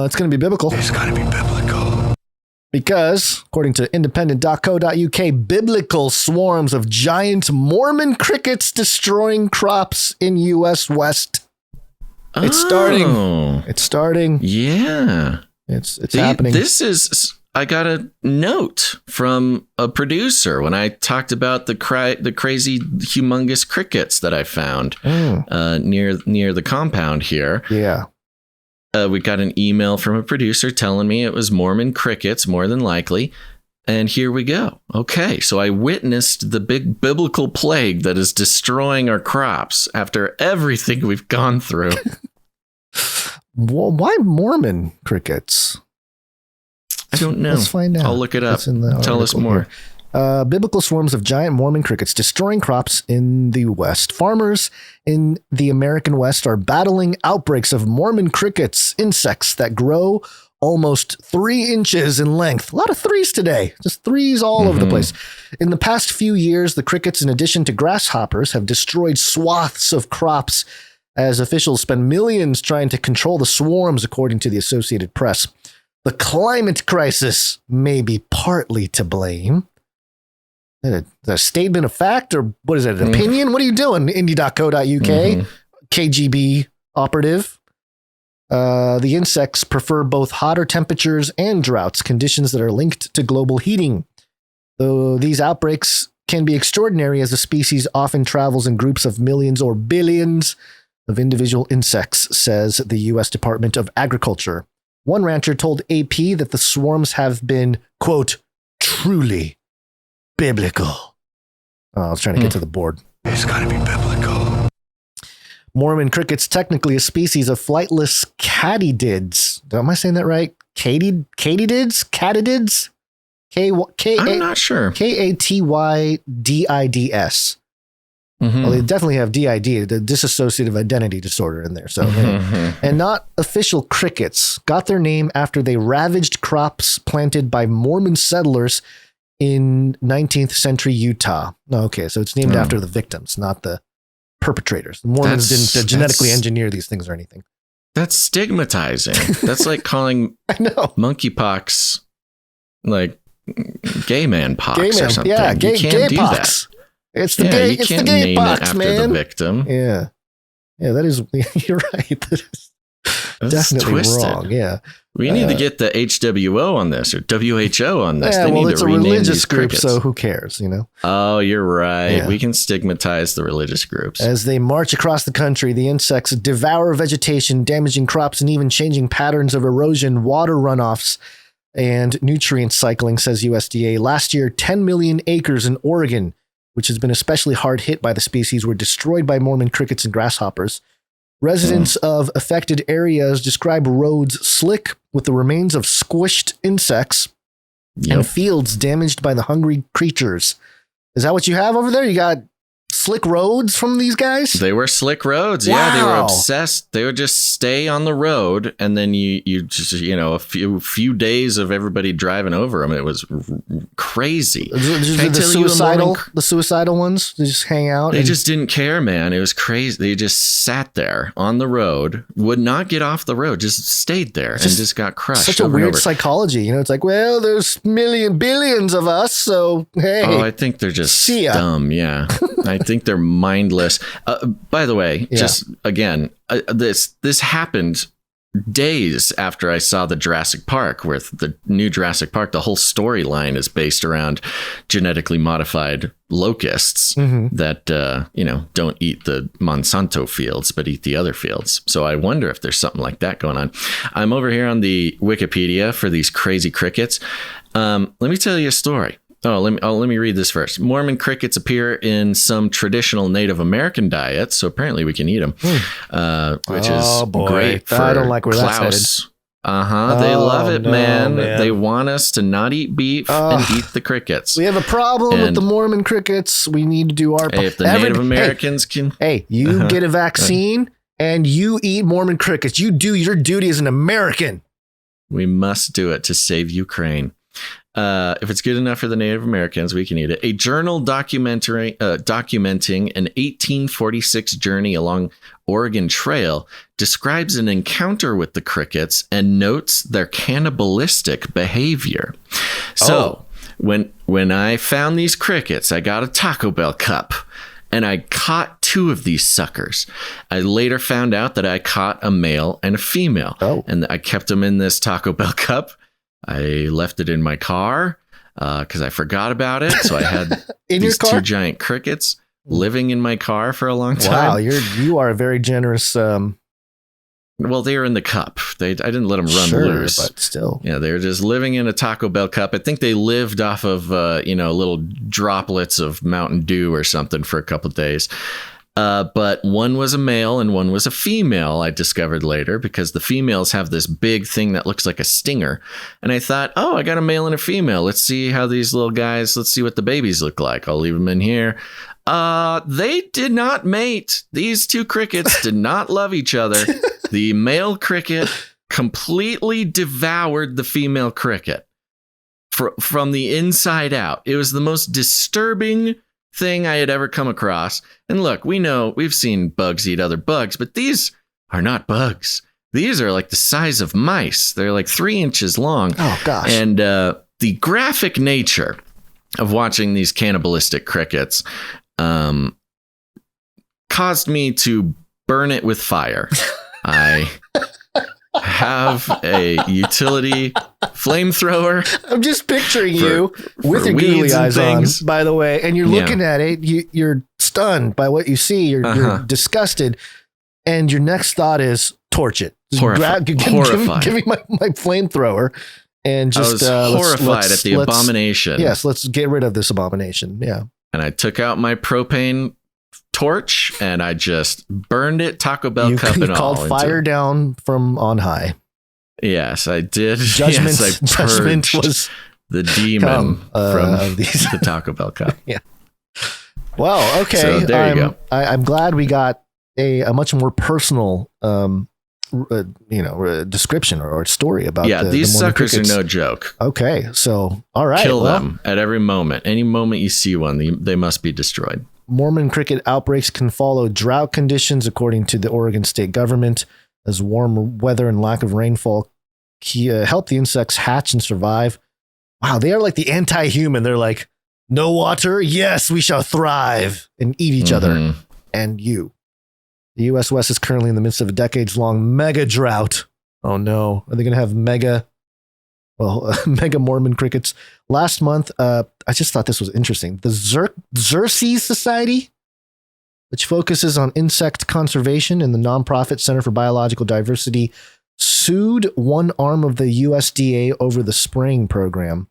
It's going to be biblical. It's got to be biblical. Because, according to independent.co.uk, biblical swarms of giant Mormon crickets destroying crops in U.S. West. It's starting. It's starting. Yeah. It's happening. I got a note from a producer when I talked about the crazy, humongous crickets that I found near the compound here. Yeah. We got an email from a producer telling me it was Mormon crickets, more than likely. And here we go. Okay, so I witnessed the big biblical plague that is destroying our crops after everything we've gone through. Well, why Mormon crickets? I don't know. Let's find out. I'll look it up. Tell us more. Biblical swarms of giant Mormon crickets destroying crops in the West. Farmers in the American West are battling outbreaks of Mormon crickets, insects that grow almost 3 inches in length. A lot of threes today. Just threes all over the place. In the past few years, the crickets, in addition to grasshoppers, have destroyed swaths of crops as officials spend millions trying to control the swarms, according to the Associated Press. The climate crisis may be partly to blame. Is that a statement of fact, or what is it, an opinion? What are you doing, indie.co.uk? KGB operative. The insects prefer both hotter temperatures and droughts, conditions that are linked to global heating. Though these outbreaks can be extraordinary, as the species often travels in groups of millions or billions of individual insects, says the U.S. Department of Agriculture. One rancher told AP that the swarms have been, quote, truly biblical. Oh, I was trying to get to the board. It's got to be biblical. Mormon crickets, technically a species of flightless katydids. Am I saying that right? Katydids? Katydids? I'm not sure. Katydids. Well, they definitely have DID, the dissociative identity disorder, in there. So, and not official crickets, got their name after they ravaged crops planted by Mormon settlers in 19th century Utah. Okay, so it's named after the victims, not the perpetrators. The Mormons didn't genetically engineer these things or anything. That's stigmatizing. That's like calling monkeypox like gay man pox or something. Yeah, you can't gay do pox. that. It's the gay. It's the gay pox, man. The victim. Yeah, that is. You're right. That is definitely twisted. Wrong. Yeah, we need to get the HWO on this or WHO on this. Yeah, they need it's to a rename religious these group, crickets. so who cares? Oh, you're right. Yeah. We can stigmatize the religious groups. As they march across the country, the insects devour vegetation, damaging crops, and even changing patterns of erosion, water runoffs, and nutrient cycling, says USDA. Last year, 10 million acres in Oregon, which has been especially hard hit by the species, were destroyed by Mormon crickets and grasshoppers. Residents of affected areas describe roads slick with the remains of squished insects and fields damaged by the hungry creatures. Is that what you have over there? You got slick roads from these guys? They were slick roads. Wow. Yeah, they were obsessed. They would just stay on the road, and then you just a few days of everybody driving over them. It was crazy. The suicidal ones, they just hang out. They just didn't care, man. It was crazy. They just sat there on the road, would not get off the road, just stayed there and just got crushed. Such a weird psychology. It's like, well, there's billions of us, so hey. Oh, I think they're just dumb. Yeah. I think they're mindless. By the way, just again, this happened days after I saw the Jurassic Park, where the new Jurassic Park, the whole storyline is based around genetically modified locusts that, don't eat the Monsanto fields, but eat the other fields. So I wonder if there's something like that going on. I'm over here on the Wikipedia for these crazy crickets. Let me tell you a story. Let me read this first. Mormon crickets appear in some traditional Native American diets, so apparently we can eat them, which is great for I don't like where Klaus. that's headed. They love it, man. They want us to not eat beef and eat the crickets. We have a problem with the Mormon crickets. We need to do our part. Hey, if the Native Americans can... Hey, you get a vaccine and you eat Mormon crickets. You do your duty as an American. We must do it to save Ukraine. If it's good enough for the Native Americans, we can eat it. A journal documenting an 1846 journey along Oregon Trail describes an encounter with the crickets and notes their cannibalistic behavior. So when I found these crickets, I got a Taco Bell cup and I caught 2 of these suckers. I later found out that I caught a male and a female, and I kept them in this Taco Bell cup. I left it in my car because I forgot about it. So I had these 2 giant crickets living in my car for a long time. Wow, you are a very generous. Well, they were in the cup. I didn't let them run loose, but still, yeah, they were just living in a Taco Bell cup. I think they lived off of little droplets of Mountain Dew or something for a couple of days. But one was a male and one was a female, I discovered later, because the females have this big thing that looks like a stinger. And I thought, I got a male and a female. Let's see how these little guys, let's see what the babies look like. I'll leave them in here. They did not mate. These 2 crickets did not love each other. The male cricket completely devoured the female cricket from the inside out. It was the most disturbing thing I had ever come across. And look, we've seen bugs eat other bugs, but these are not bugs. These are like the size of mice. They're like 3 inches long. Oh, gosh. And the graphic nature of watching these cannibalistic crickets caused me to burn it with fire. I have a utility flamethrower. I'm just picturing you with your googly eyes on, by the way, and you're looking at it. You're stunned by what you see. You're disgusted, and your next thought is torch it. Horrified. Give me my flamethrower, and just I was horrified at the abomination. Yes, let's get rid of this abomination. Yeah, and I took out my propane torch and I just burned it, Taco Bell cup and all. You called fire down from on high. Yes, I did. Judgment, I judgment was the demon from the Taco Bell cup. Yeah. Well, okay. So there you go. I'm glad we got a much more personal, description or story about. Yeah, these the Mormon suckers crickets. are no joke. Okay, so all right, kill them at every moment. Any moment you see one, they must be destroyed. Mormon cricket outbreaks can follow drought conditions, according to the Oregon state government, as warm weather and lack of rainfall help the insects hatch and survive. Wow, they are like the anti-human. They're like, no water, yes, we shall thrive and eat each other and you. The U.S. West is currently in the midst of a decades-long mega drought. Oh no, are they going to have mega Mormon crickets? Last month, I just thought this was interesting. The Xerces Society, which focuses on insect conservation, and the nonprofit Center for Biological Diversity, sued one arm of the USDA over the spraying program.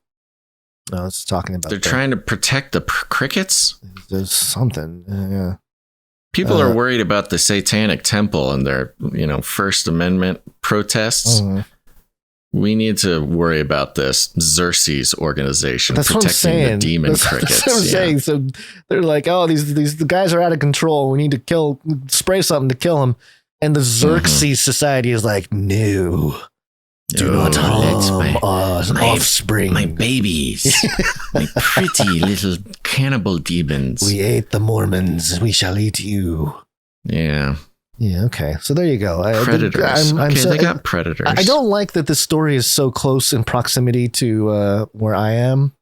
It's talking about they're trying to protect the crickets. There's something. Yeah. People are worried about the Satanic Temple and their, First Amendment protests. We need to worry about this Xerces organization protecting the demon crickets. That's what I'm saying. So they're like, the guys are out of control. We need to spray something to kill them. And the Xerces Society is like, no, do not harm us, offspring. My babies, my pretty little cannibal demons. We ate the Mormons. We shall eat you. Yeah. Yeah, okay. So there you go. Predators. They got predators. I don't like that this story is so close in proximity to where I am.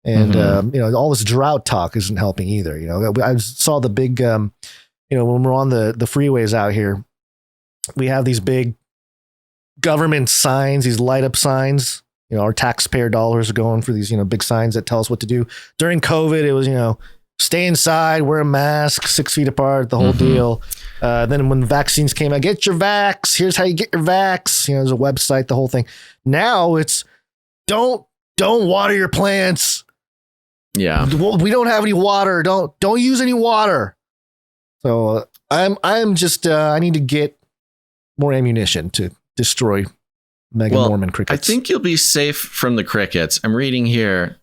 And, all this drought talk isn't helping either. I saw the big, when we're on the freeways out here, we have these big government signs, these light up signs. Our taxpayer dollars are going for these, big signs that tell us what to do. During COVID, it was, stay inside, wear a mask, 6 feet apart, the whole deal. Then when vaccines came out, get your vax. Here's how you get your vax. There's a website, the whole thing. Now it's don't water your plants. Yeah. We don't have any water. Don't use any water. So I'm just I need to get more ammunition to destroy Mormon crickets. I think you'll be safe from the crickets. I'm reading here.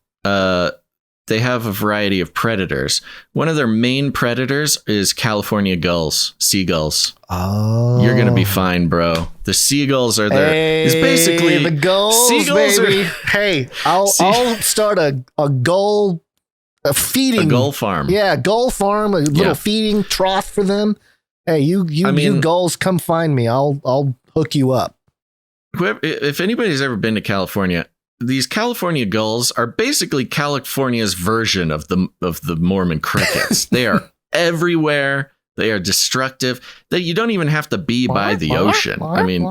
they have a variety of predators. One of their main predators is California gulls, seagulls. Oh, you're gonna be fine, bro. The seagulls are there. It's basically the gulls, seagulls baby. Hey, I'll start a gull feeding, a gull farm. Yeah, gull farm, a little feeding trough for them. Hey, you gulls, come find me. I'll hook you up. If anybody's ever been to California, these California gulls are basically California's version of the Mormon crickets. They are everywhere. They are destructive. That you don't even have to be by the ocean. I mean,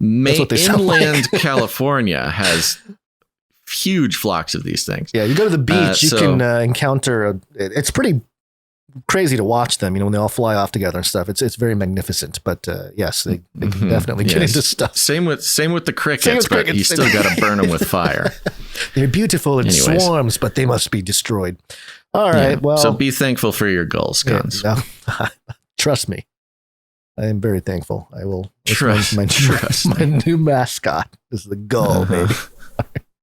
inland California has huge flocks of these things. Yeah, you go to the beach, you can encounter. It's pretty crazy to watch them. When they all fly off together and stuff. It's very magnificent. But yes, they can definitely get into stuff. Same with the crickets, but you still got to burn them with fire. They're beautiful in swarms, but they must be destroyed. All right. Well, so be thankful for your gulls, Cons. Trust me. I am very thankful. I will trust. My new mascot is the gull, baby.